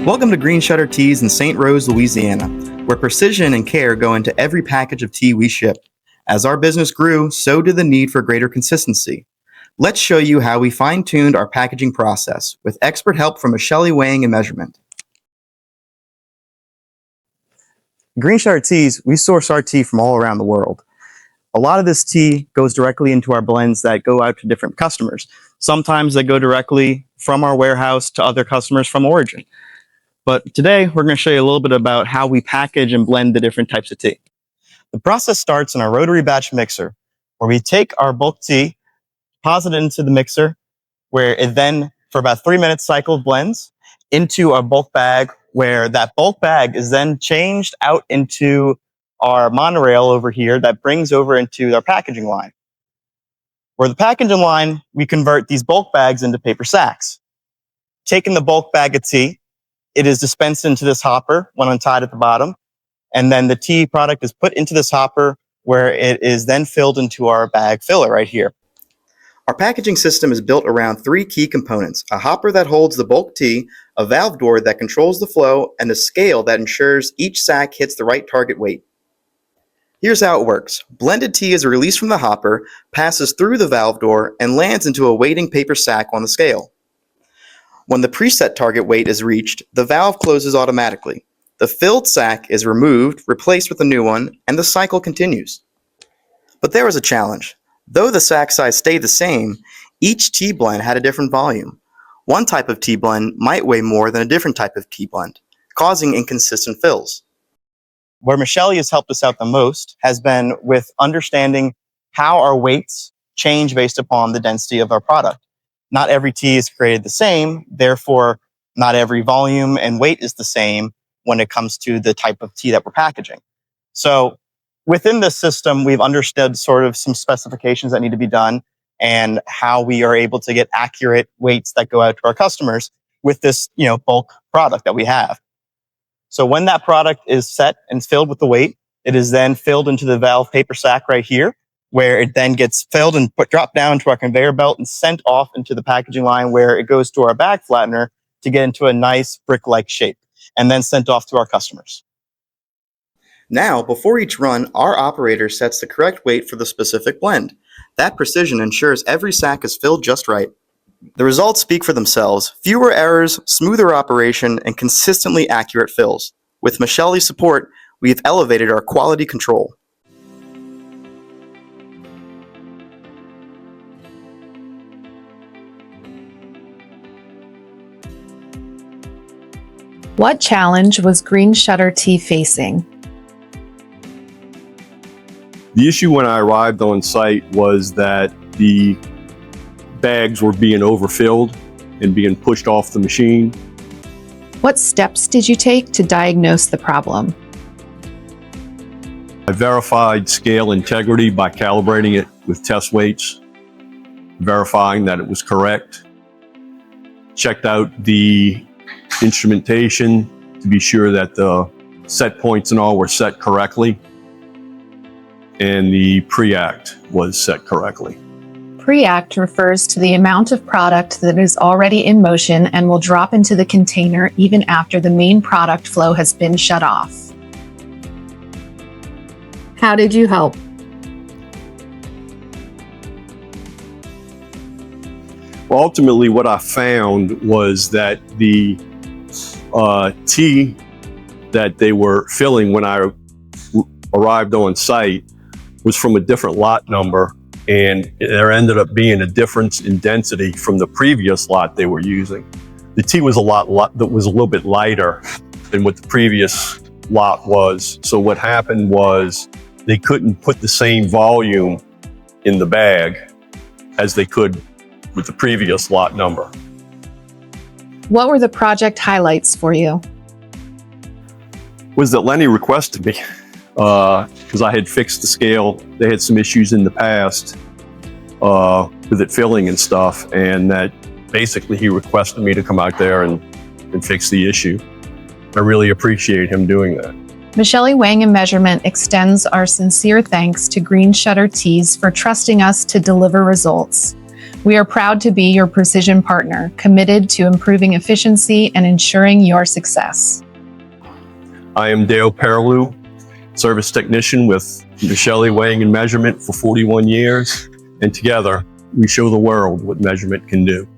Welcome to Green Shutter Teas in St. Rose, Louisiana, where precision and care go into every package of tea we ship. As our business grew, so did the need for greater consistency. Let's show you how we fine-tuned our packaging process with expert help from Michelli Weighing and Measurement. Green Shutter Teas, we source our tea from all around the world. A lot of this tea goes directly into our blends that go out to different customers. Sometimes they go directly from our warehouse to other customers from origin. But today, we're going to show you a little bit about how we package and blend the different types of tea. The process starts in our rotary batch mixer, where we take our bulk tea, deposit it into the mixer, where it then, for about 3 minutes, cycled blends into our bulk bag, where that bulk bag is then changed out into our monorail over here that brings over into our packaging line. Where the packaging line, we convert these bulk bags into paper sacks. Taking the bulk bag of tea, it is dispensed into this hopper when untied at the bottom, and then the tea product is put into this hopper where it is then filled into our bag filler right here. Our packaging system is built around 3 key components: a hopper that holds the bulk tea, a valve door that controls the flow, and a scale that ensures each sack hits the right target weight. Here's how it works. Blended tea is released from the hopper, passes through the valve door, and lands into a waiting paper sack on the scale. When the preset target weight is reached, the valve closes automatically. The filled sack is removed, replaced with a new one, and the cycle continues. But there was a challenge. Though the sack size stayed the same, each tea blend had a different volume. One type of tea blend might weigh more than a different type of tea blend, causing inconsistent fills. Where Michelli has helped us out the most has been with understanding how our weights change based upon the density of our product. Not every tea is created the same, therefore not every volume and weight is the same when it comes to the type of tea that we're packaging. So within this system, we've understood sort of some specifications that need to be done and how we are able to get accurate weights that go out to our customers with this, bulk product that we have. So when that product is set and filled with the weight, it is then filled into the valve paper sack right here, where it then gets filled and dropped down to our conveyor belt and sent off into the packaging line, where it goes to our bag flattener to get into a nice brick-like shape, and then sent off to our customers. Now, before each run, our operator sets the correct weight for the specific blend. That precision ensures every sack is filled just right. The results speak for themselves: fewer errors, smoother operation, and consistently accurate fills. With Michelli's support, we've elevated our quality control. What challenge was Green Shutter Tea facing? The issue when I arrived on site was that the bags were being overfilled and being pushed off the machine. What steps did you take to diagnose the problem? I verified scale integrity by calibrating it with test weights, verifying that it was correct. Checked out the instrumentation to be sure that the set points and all were set correctly, and the pre-act was set correctly. Pre-act refers to the amount of product that is already in motion and will drop into the container even after the main product flow has been shut off. How did you help? Well, ultimately what I found was that the tea that they were filling when I arrived on site was from a different lot number, and there ended up being a difference in density from the previous lot they were using. The tea was a little bit lighter than what the previous lot was. So what happened was they couldn't put the same volume in the bag as they could with the previous lot number. What were the project highlights for you? Was that Lenny requested me because I had fixed the scale. They had some issues in the past with it filling and stuff, and that basically he requested me to come out there and fix the issue. I really appreciate him doing that. Michelli Weighing and Measurement extends our sincere thanks to Green Shutter Teas for trusting us to deliver results. We are proud to be your precision partner, committed to improving efficiency and ensuring your success. I am Dale Perlew, service technician with Michelli Weighing and Measurement for 41 years, and together we show the world what measurement can do.